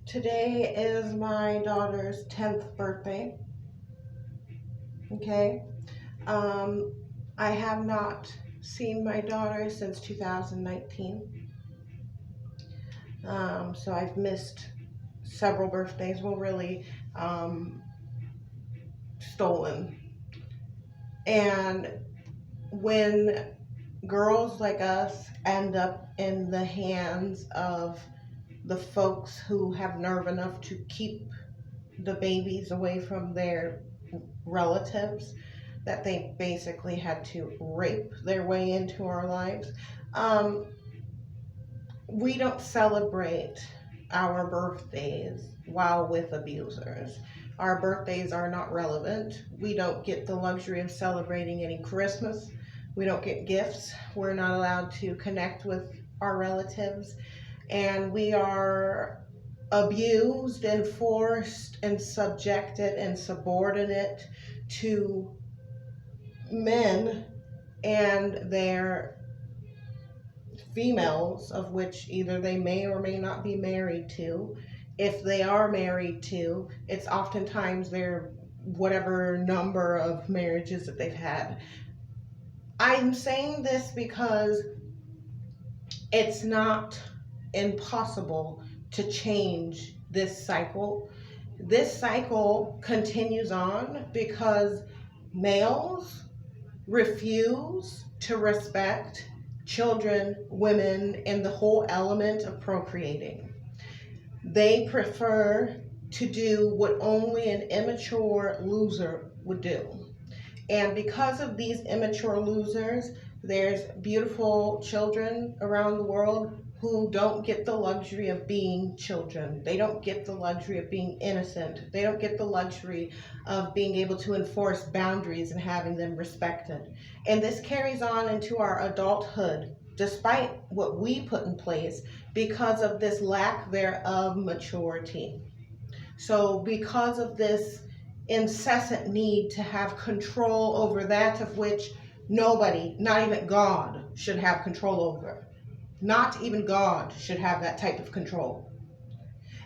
Today is my daughter's 10th birthday. Okay. I have not seen my daughter since 2019. So I've missed several birthdays. Well, really, stolen. And when girls like us end up in the hands of the folks who have nerve enough to keep the babies away from their relatives, that they basically had to rape their way into our lives. Um, we don't celebrate our birthdays while with abusers. Our birthdays are not relevant. We don't get the luxury of celebrating any Christmas. We don't get gifts. We're not allowed to connect with our relatives. And we are abused and forced and subjected and subordinate to men and their females, of which either they may or may not be married to. If they are married to, it's oftentimes their whatever number of marriages that they've had. I'm saying this because it's not impossible to change this cycle. This cycle continues on because males refuse to respect children, women, and the whole element of procreating. They prefer to do what only an immature loser would do. And because of these immature losers, there's beautiful children around the world who don't get the luxury of being children. They don't get the luxury of being innocent. They don't get the luxury of being able to enforce boundaries and having them respected. And this carries on into our adulthood, despite what we put in place, because of this lack thereof maturity. So because of this incessant need to have control over that of which nobody, not even God, should have control over. Not even God should have that type of control.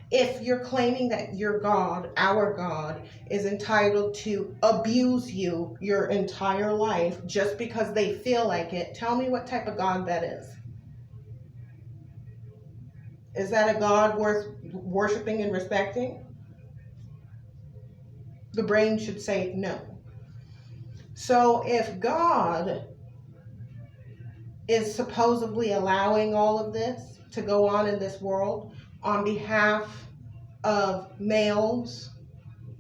If you're claiming that your God, our God, is entitled to abuse you your entire life just because they feel like it, tell me what type of God that is. Is that a God worth worshiping and respecting? The brain should say no. So if God is supposedly allowing all of this to go on in this world on behalf of males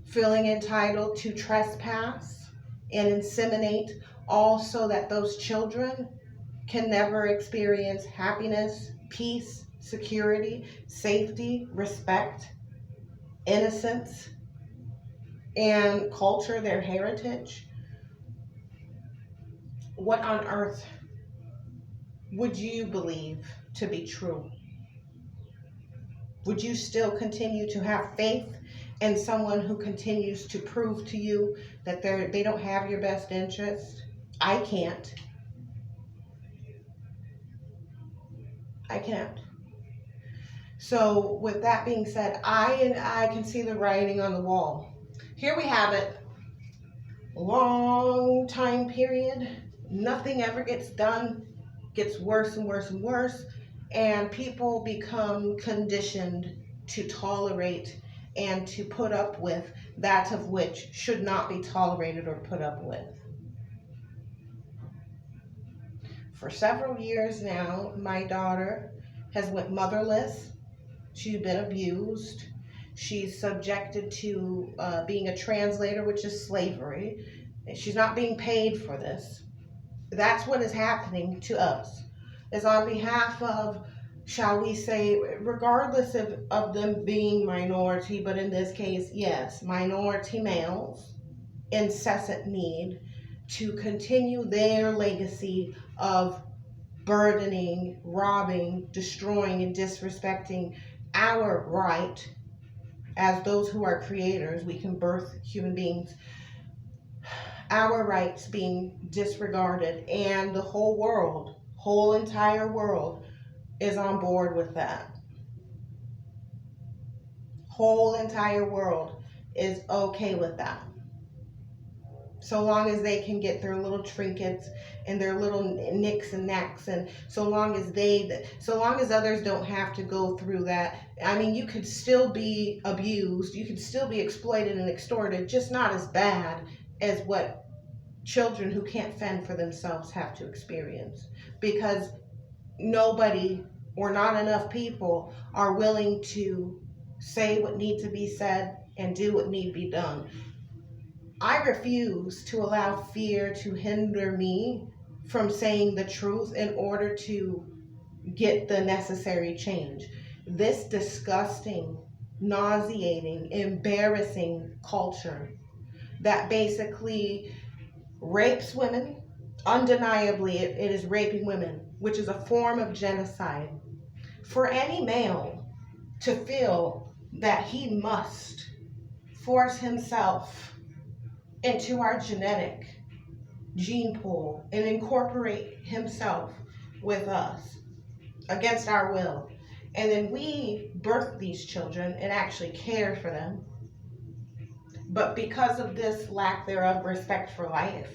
feeling entitled to trespass and inseminate, all so that those children can never experience happiness, peace, security, safety, respect, innocence, and culture, their heritage, what on earth would you believe to be true? Would you still continue to have faith in someone who continues to prove to you that they don't have your best interest? I can't. I can't. So with that being said, I can see the writing on the wall. Here we have it. Long time period. Nothing ever gets done. Gets worse and worse and worse. And people become conditioned to tolerate and to put up with that of which should not be tolerated or put up with. For several years now, my daughter has went motherless. She's been abused. She's subjected to being a translator, which is slavery. She's not being paid for this. That's what is happening to us. Is on behalf of, shall we say, regardless of them being minority, but in this case, yes, minority males, incessant need to continue their legacy of burdening, robbing, destroying, and disrespecting our right as those who are creators. We can birth human beings. Our rights being disregarded, and the whole world, whole entire world, is on board with that. whole entire world is okay with that. So long as they can get their little trinkets and their little nicks and knacks, and so long as others don't have to go through that. I mean, you could still be abused, you could still be exploited and extorted, just not as bad as what children who can't fend for themselves have to experience, because nobody or not enough people are willing to say what needs to be said and do what need to be done. I refuse to allow fear to hinder me from saying the truth in order to get the necessary change. This disgusting, nauseating, embarrassing culture that basically rapes women, undeniably it is raping women, which is a form of genocide. For any male to feel that he must force himself into our genetic gene pool and incorporate himself with us against our will, and then we birth these children and actually care for them, but because of this lack thereof respect for life,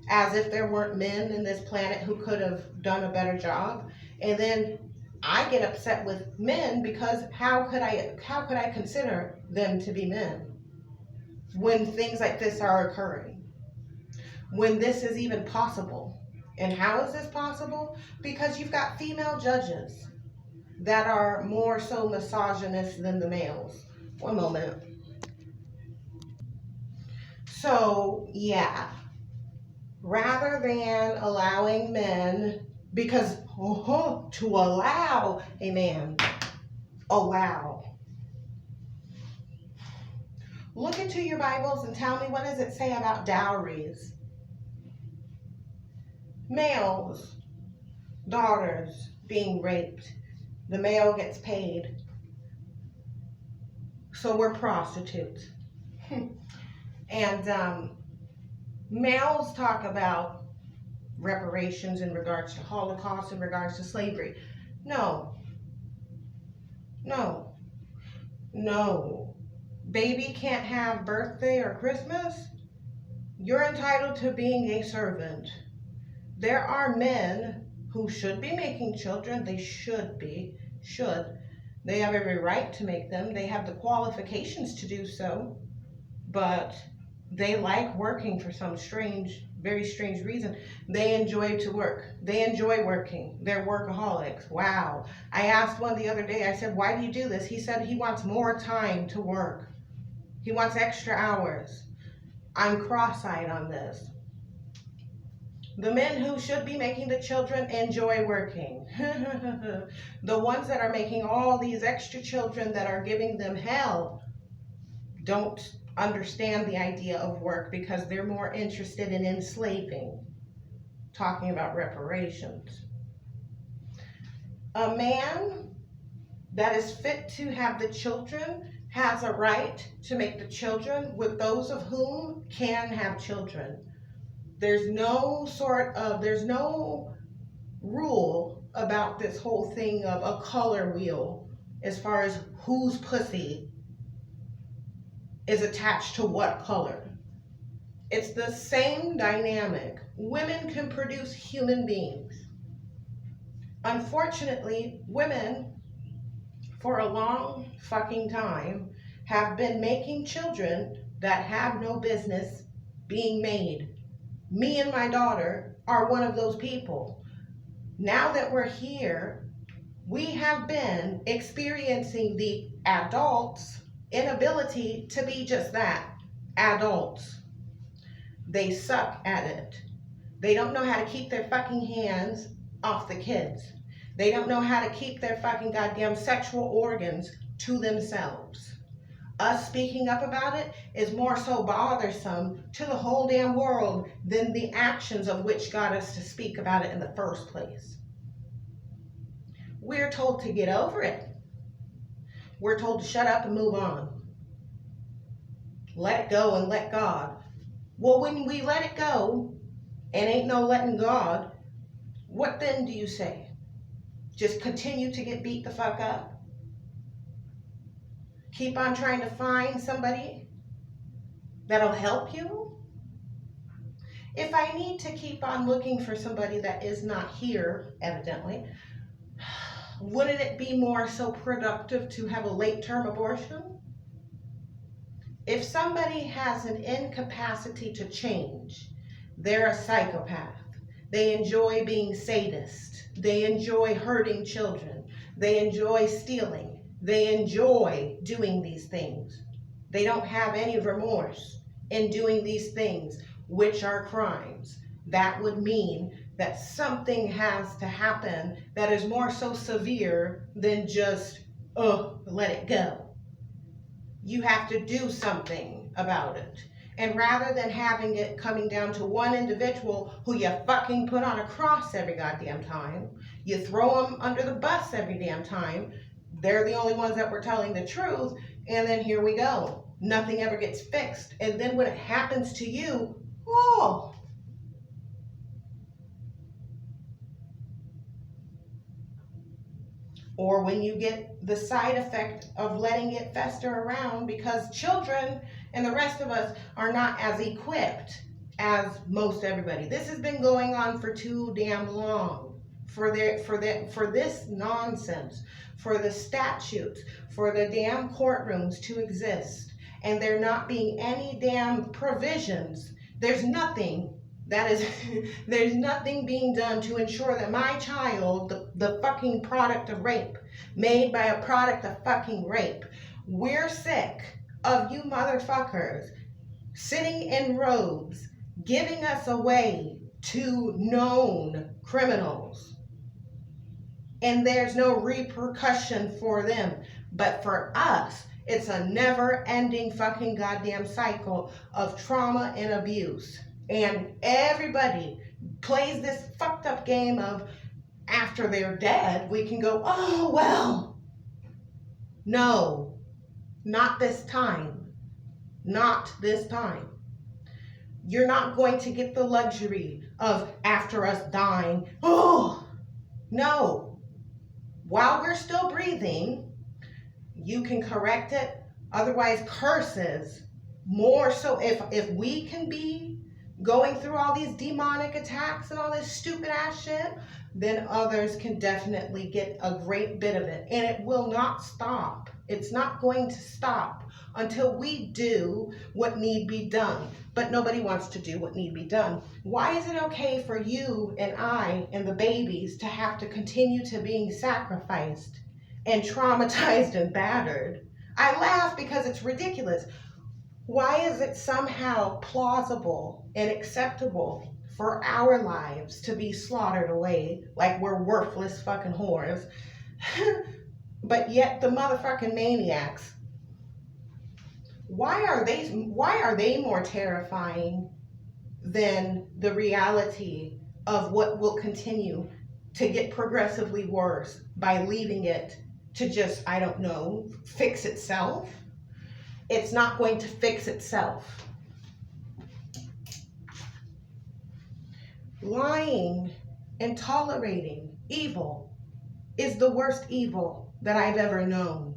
as if there weren't men in this planet who could have done a better job. And then I get upset with men because how could I consider them to be men when things like this are occurring, when this is even possible? And how is this possible? Because you've got female judges that are more so misogynist than the males. One moment. So, yeah, rather than allowing men, because to allow a man, look into your Bibles and tell me, what does it say about dowries? Males, daughters being raped, the male gets paid, so we're prostitutes. And males talk about reparations in regards to Holocaust, in regards to slavery. No. Baby can't have birthday or Christmas. You're entitled to being a servant. There are men who should be making children. They should. They have every right to make them. They have the qualifications to do so. But they like working for some very strange reason. They enjoy to work. They enjoy working. They're workaholics. Wow. I asked one the other day, I said, why do you do this? He said he wants more time to work. He wants extra hours. I'm cross-eyed on this. The men who should be making the children enjoy working. The ones that are making all these extra children that are giving them hell don't understand the idea of work, because they're more interested in enslaving, talking about reparations. A man that is fit to have the children has a right to make the children with those of whom can have children. There's no rule about this whole thing of a color wheel as far as whose pussy is attached to what color. It's the same dynamic. Women can produce human beings. Unfortunately, women, for a long fucking time, have been making children that have no business being made. Me and my daughter are one of those people. Now that we're here, we have been experiencing the adults' inability to be just that, adults. They suck at it. They don't know how to keep their fucking hands off the kids. They don't know how to keep their fucking goddamn sexual organs to themselves. Us speaking up about it is more so bothersome to the whole damn world than the actions of which got us to speak about it in the first place. We're told to get over it. We're told to shut up and move on. Let it go and let God. Well, when we let it go and ain't no letting God, what then do you say? Just continue to get beat the fuck up? Keep on trying to find somebody that'll help you? If I need to keep on looking for somebody that is not here, evidently, wouldn't it be more so productive to have a late-term abortion? If somebody has an incapacity to change, they're a psychopath. They enjoy being sadist. They enjoy hurting children. They enjoy stealing. They enjoy doing these things. They don't have any remorse in doing these things, which are crimes. That would mean that something has to happen that is more so severe than just, oh, let it go. You have to do something about it. And rather than having it coming down to one individual who you fucking put on a cross every goddamn time, you throw them under the bus every damn time, they're the only ones that were telling the truth, and then here we go. Nothing ever gets fixed. And then when it happens to you, oh. Or when you get the side effect of letting it fester around, because children and the rest of us are not as equipped as most everybody. This has been going on for too damn long. For this nonsense, for the statutes, for the damn courtrooms to exist, and there not being any damn provisions. There's nothing there's nothing being done to ensure that my child, the fucking product of rape, made by a product of fucking rape, we're sick of you motherfuckers sitting in robes, giving us away to known criminals. And there's no repercussion for them. But for us, it's a never-ending fucking goddamn cycle of trauma and abuse. And everybody plays this fucked up game of, after they're dead, we can go, oh, well. No, not this time. Not this time. You're not going to get the luxury of, after us dying, oh, no. While we're still breathing, you can correct it. Otherwise, curses, more so, if we can be going through all these demonic attacks and all this stupid ass shit, then others can definitely get a great bit of it. And it will not stop. It's not going to stop until we do what need be done. But nobody wants to do what need be done. Why is it okay for you and I and the babies to have to continue to being sacrificed and traumatized and battered? I laugh because it's ridiculous. Why is it somehow plausible and acceptable for our lives to be slaughtered away like we're worthless fucking whores? But yet the motherfucking maniacs, why are they more terrifying than the reality of what will continue to get progressively worse by leaving it to just, I don't know, fix itself? It's not going to fix itself. Lying and tolerating evil is the worst evil that I've ever known.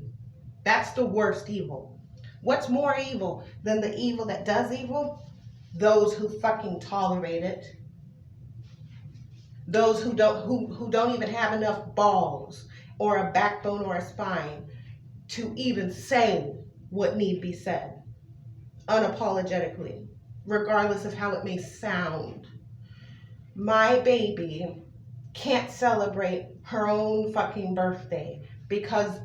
That's the worst evil. What's more evil than the evil that does evil? Those who fucking tolerate it. Those who don't even have enough balls or a backbone or a spine to even say what need be said unapologetically, regardless of how it may sound. My baby can't celebrate her own fucking birthday because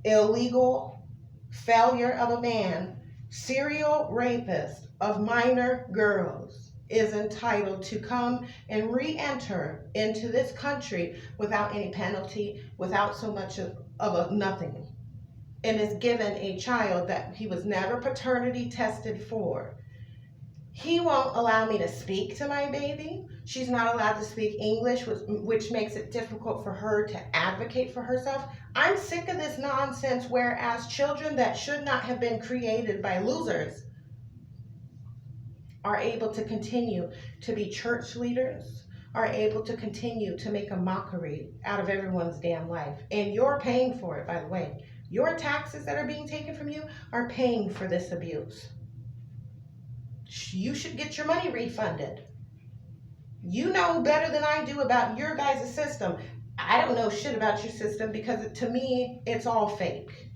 illegal failure of a man, serial rapist of minor girls, is entitled to come and re-enter into this country without any penalty, without so much of a nothing, and is given a child that he was never paternity tested for. He won't allow me to speak to my baby. She's not allowed to speak English, which makes it difficult for her to advocate for herself. I'm sick of this nonsense, whereas children that should not have been created by losers are able to continue to be church leaders, are able to continue to make a mockery out of everyone's damn life. And you're paying for it, by the way. Your taxes that are being taken from you are paying for this abuse. You should get your money refunded. You know better than I do about your guys' system. I don't know shit about your system because to me, it's all fake.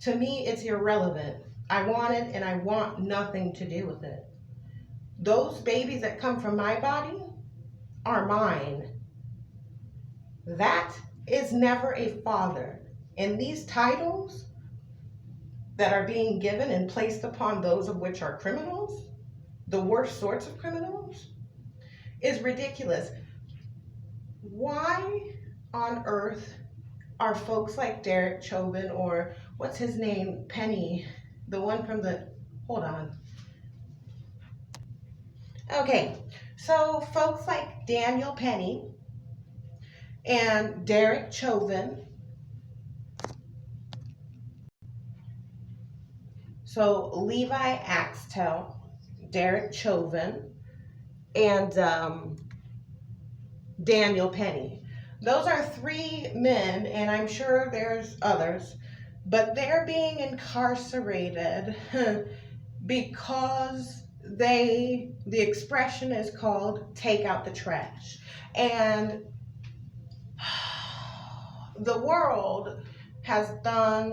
To me, it's irrelevant. I want it and I want nothing to do with it. Those babies that come from my body are mine. That is never a father. And these titles that are being given and placed upon those of which are criminals, the worst sorts of criminals, is ridiculous. Why on earth are folks like Derek Chauvin or what's his name, Penny, the one from the, hold on. Okay, so folks like Daniel Penny and Derek Chauvin, so Levi Axtell, Derek Chauvin, and Daniel Penny. Those are three men, and I'm sure there's others, but they're being incarcerated because the expression is called take out the trash. And the world has done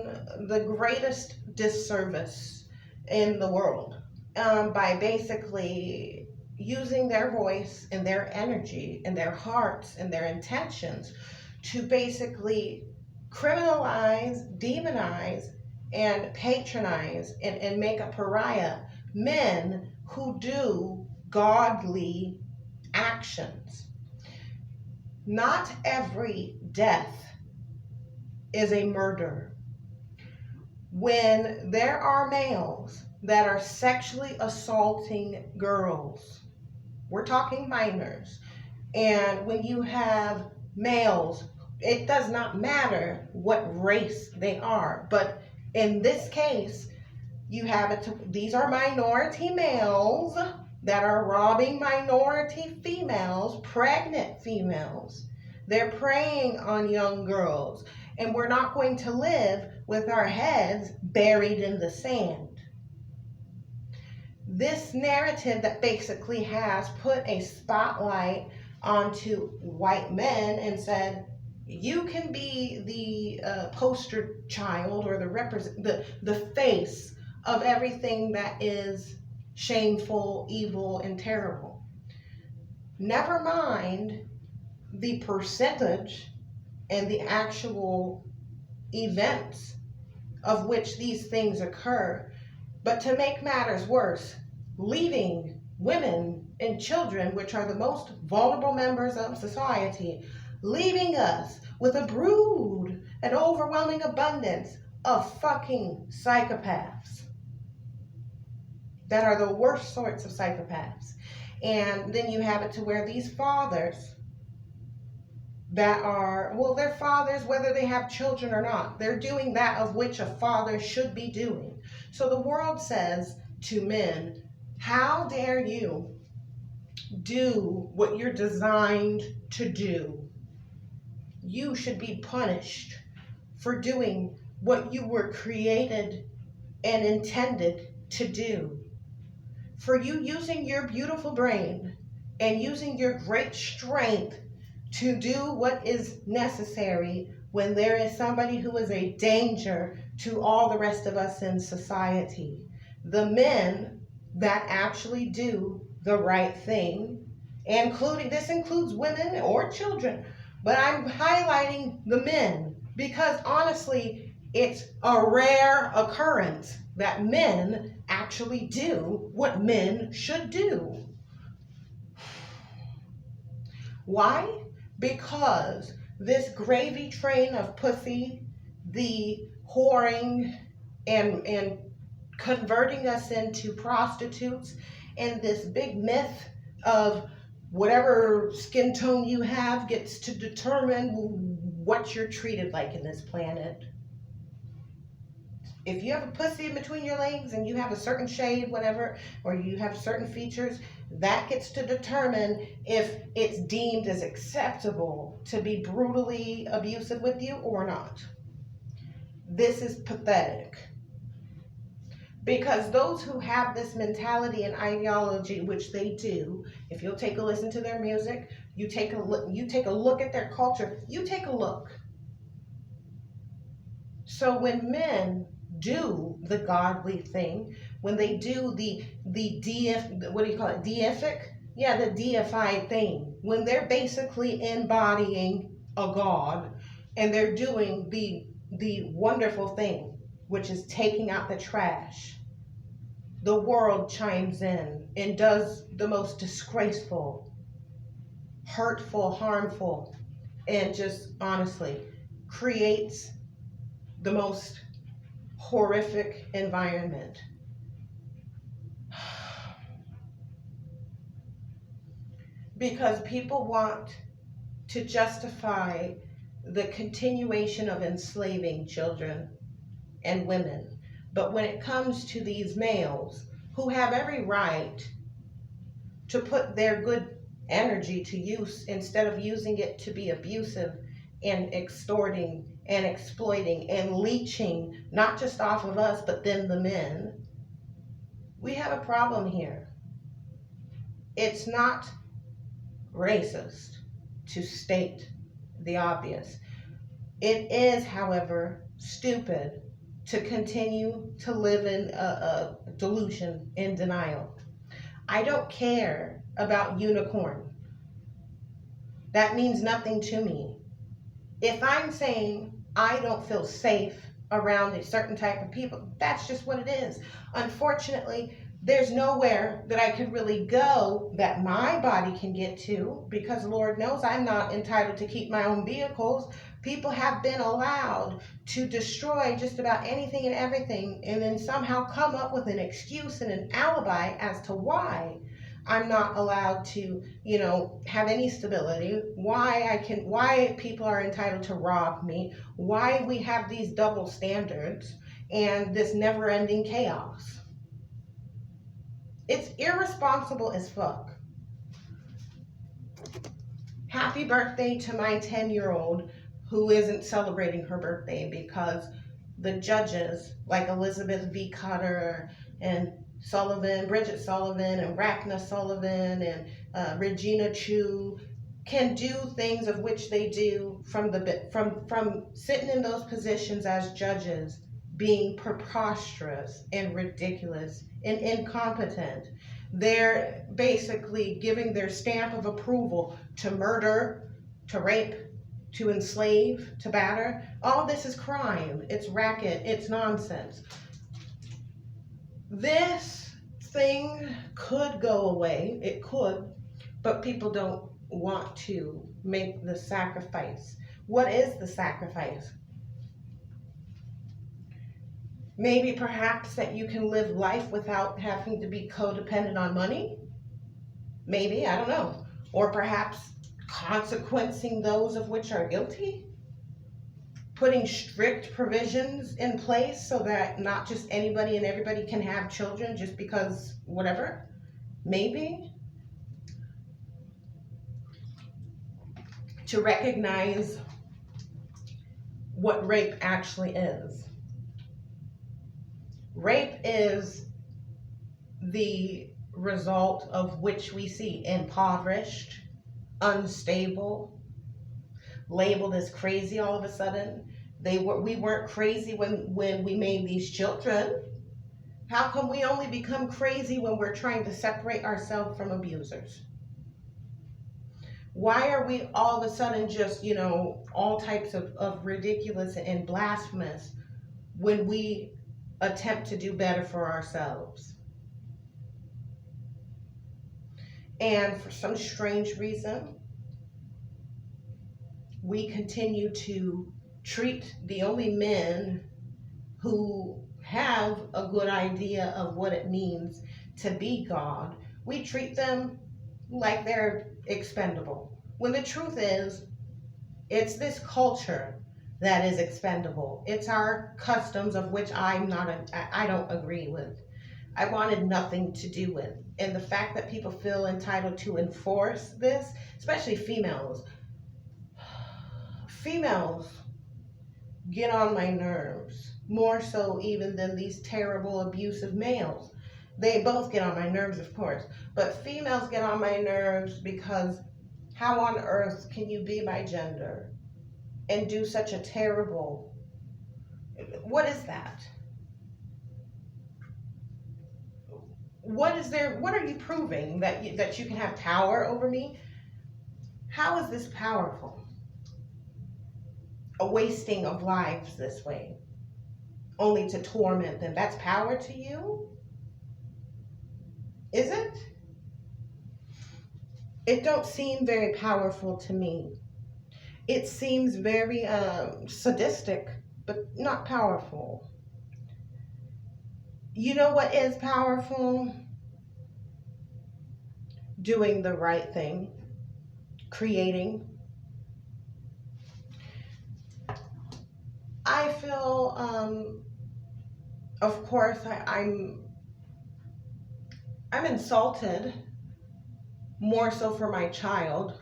the greatest disservice in the world by basically using their voice and their energy and their hearts and their intentions to basically criminalize, demonize, and patronize and make a pariah men who do godly actions. Not every death is a murder. When there are males that are sexually assaulting girls, we're talking minors, and when you have males, it does not matter what race they are, but in this case, you have it. These are minority males that are robbing minority females, pregnant females. They're preying on young girls, and we're not going to live with our heads buried in the sand. This narrative that basically has put a spotlight onto white men and said, you can be the poster child or the face of everything that is shameful, evil, and terrible. Never mind the percentage and the actual events of which these things occur. But to make matters worse, leaving women and children, which are the most vulnerable members of society, leaving us with a brood, an overwhelming abundance of fucking psychopaths that are the worst sorts of psychopaths. And then you have it to where these fathers that are, well, they're fathers whether they have children or not. They're doing that of which a father should be doing. So the world says to men, how dare you do what you're designed to do? You should be punished for doing what you were created and intended to do. For you using your beautiful brain and using your great strength to do what is necessary when there is somebody who is a danger to all the rest of us in society. The men that actually do the right thing, including, this includes women or children, but I'm highlighting the men because honestly, it's a rare occurrence that men actually do what men should do. Why? Because this gravy train of pussy, the whoring and converting us into prostitutes, and this big myth of whatever skin tone you have gets to determine what you're treated like in this planet. If you have a pussy in between your legs and you have a certain shade, whatever, or you have certain features, that gets to determine if it's deemed as acceptable to be brutally abusive with you or not. This is pathetic. Because those who have this mentality and ideology, which they do, if you'll take a listen to their music, you take a look at their culture, you take a look. So when men do the godly thing, when they do the deific? Yeah, the deified thing. When they're basically embodying a god and they're doing the wonderful thing, which is taking out the trash, the world chimes in and does the most disgraceful, hurtful, harmful, and just honestly creates the most horrific environment. Because people want to justify the continuation of enslaving children and women. But when it comes to these males who have every right to put their good energy to use instead of using it to be abusive and extorting and exploiting and leeching, not just off of us, but then the men, we have a problem here. It's not racist to state the obvious. It is, however, stupid to continue to live in a delusion and denial. I don't care about unicorn. That means nothing to me. If I'm saying I don't feel safe around a certain type of people, that's just what it is. Unfortunately, there's nowhere that I could really go that my body can get to, because Lord knows I'm not entitled to keep my own vehicles. People have been allowed to destroy just about anything and everything and then somehow come up with an excuse and an alibi as to why I'm not allowed to, have any stability, why people are entitled to rob me, why we have these double standards and this never-ending chaos. It's irresponsible as fuck. Happy birthday to my 10-year-old who isn't celebrating her birthday because the judges like Elizabeth V. Cutter and Bridget Sullivan and Rachna Sullivan and Regina Chu can do things of which they do from sitting in those positions as judges, being preposterous and ridiculous and incompetent. They're basically giving their stamp of approval to murder, to rape, to enslave, to batter. All this is crime. It's racket. It's nonsense. This thing could go away. It could, but people don't want to make the sacrifice. What is the sacrifice? Maybe perhaps that you can live life without having to be codependent on money? Maybe, I don't know. Or perhaps consequencing those of which are guilty? Putting strict provisions in place so that not just anybody and everybody can have children just because whatever? Maybe. To recognize what rape actually is. Rape is the result of which we see impoverished, unstable, labeled as crazy all of a sudden. We weren't crazy when we made these children. How come we only become crazy when we're trying to separate ourselves from abusers? Why are we all of a sudden just, all types of ridiculous and blasphemous when we attempt to do better for ourselves? And for some strange reason, we continue to treat the only men who have a good idea of what it means to be God, we treat them like they're expendable. When the truth is, it's this culture that is expendable. It's our customs of which I don't agree with. I wanted nothing to do with. And the fact that people feel entitled to enforce this, especially females. Females get on my nerves, more so even than these terrible abusive males. They both get on my nerves, of course, but females get on my nerves because how on earth can you be my gender and do such a terrible, what is that? What is there, what are you proving that you can have power over me? How is this powerful? A wasting of lives this way, only to torment them. That's power to you? Is it? It don't seem very powerful to me. It seems very sadistic, but not powerful. You know what is powerful? Doing the right thing, creating. I feel, of course, I'm insulted more so for my child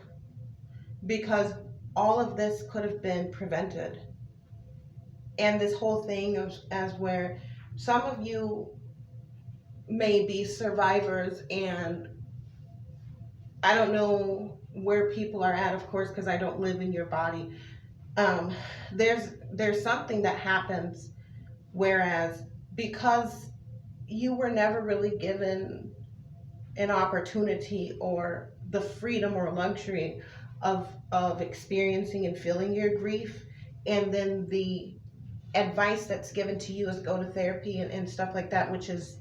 because all of this could have been prevented. And this whole thing of as where some of you may be survivors, and I don't know where people are at, of course, because I don't live in your body. There's something that happens, whereas because you were never really given an opportunity or the freedom or luxury of experiencing and feeling your grief, and then the advice that's given to you is go to therapy and stuff like that, which is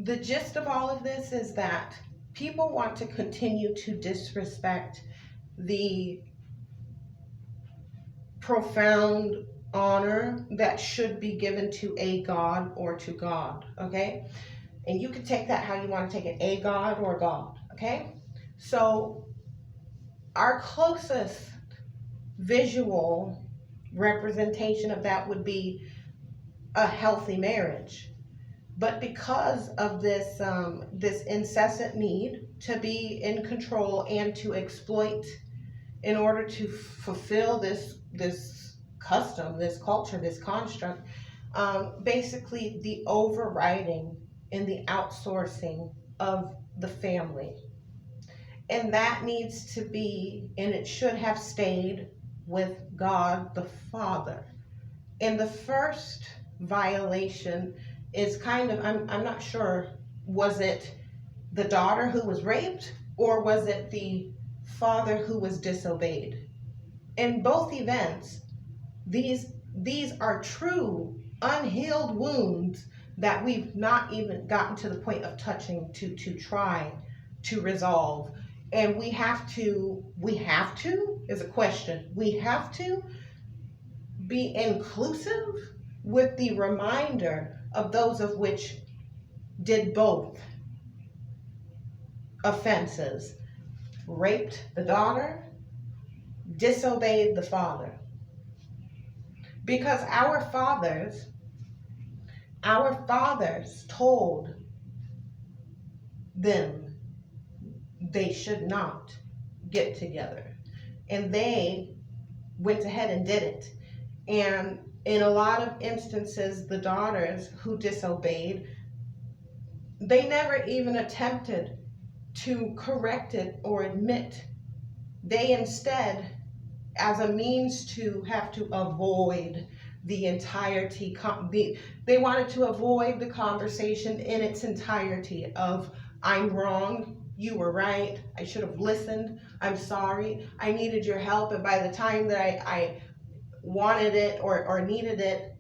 the gist of all of this, is that people want to continue to disrespect the profound honor that should be given to a God or to God, okay? And you can take that how you want to take it, a God or God, okay? So our closest visual representation of that would be a healthy marriage. But because of this this incessant need to be in control and to exploit in order to fulfill this custom, this culture, this construct, basically the overriding and the outsourcing of the family. And that needs to be, and it should have stayed with God the Father. And the first violation is kind of, I'm not sure, was it the daughter who was raped, or was it the father who was disobeyed? In both events, these are true unhealed wounds that we've not even gotten to the point of touching to try to resolve. And we have to is a question. We have to be inclusive with the reminder of those of which did both offenses, raped the daughter, disobeyed the father. Because our fathers told them they should not get together. And they went ahead and did it. And in a lot of instances, the daughters who disobeyed, they never even attempted to correct it or admit. They instead, as a means to have to avoid the entirety, they wanted to avoid the conversation in its entirety of, I'm wrong, you were right, I should have listened, I'm sorry, I needed your help, and by the time that I wanted it or needed it,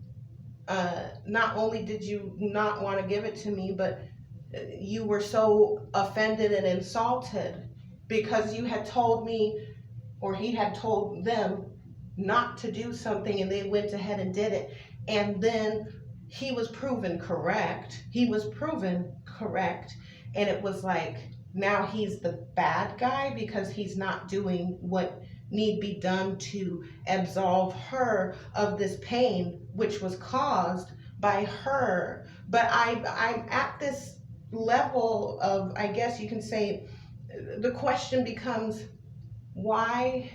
not only did you not want to give it to me, but you were so offended and insulted because you had told me, or he had told them not to do something, and they went ahead and did it. And then he was proven correct. And it was like, now he's the bad guy because he's not doing what need be done to absolve her of this pain which was caused by her. But I'm at this level of, I guess you can say, the question becomes, why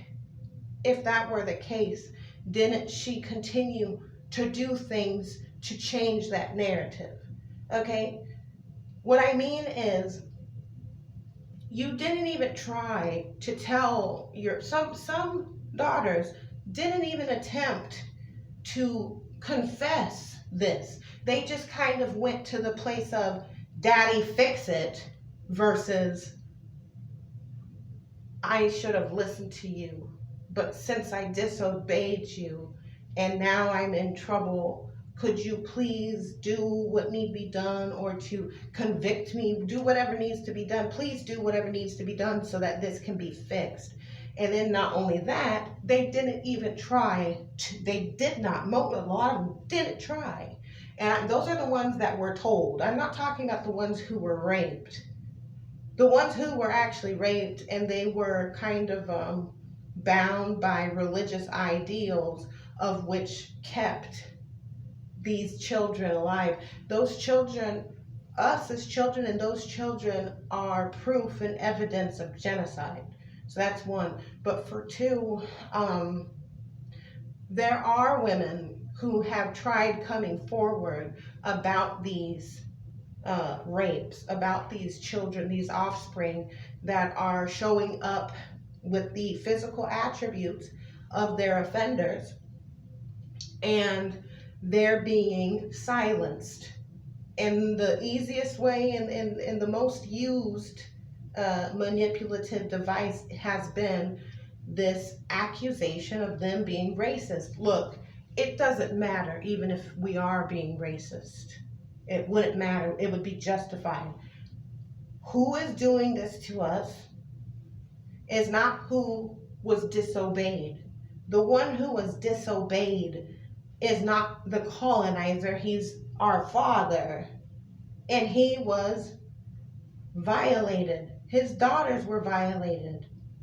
if that were the case, didn't she continue to do things to change that narrative? Okay? What I mean is, you didn't even try to tell some daughters didn't even attempt to confess this. They just kind of went to the place of daddy fix it versus I should have listened to you, but since I disobeyed you and now I'm in trouble, could you please do what need be done, or to convict me, do whatever needs to be done. Please do whatever needs to be done so that this can be fixed. And then not only that, they didn't even try to, they did not, a lot of them didn't try. And those are the ones that were told. I'm not talking about the ones who were raped. The ones who were actually raped and they were kind of bound by religious ideals of which kept these children alive. Those children, us as children, and those children are proof and evidence of genocide. So that's one. But for two, there are women who have tried coming forward about these rapes, about these children, these offspring that are showing up with the physical attributes of their offenders, and they're being silenced. And the easiest way and the most used manipulative device has been this accusation of them being racist. Look, it doesn't matter even if we are being racist. It wouldn't matter. It would be justified. Who is doing this to us is not who was disobeyed. The one who was disobeyed is not the colonizer. He's our father. And he was violated. His daughters were violated.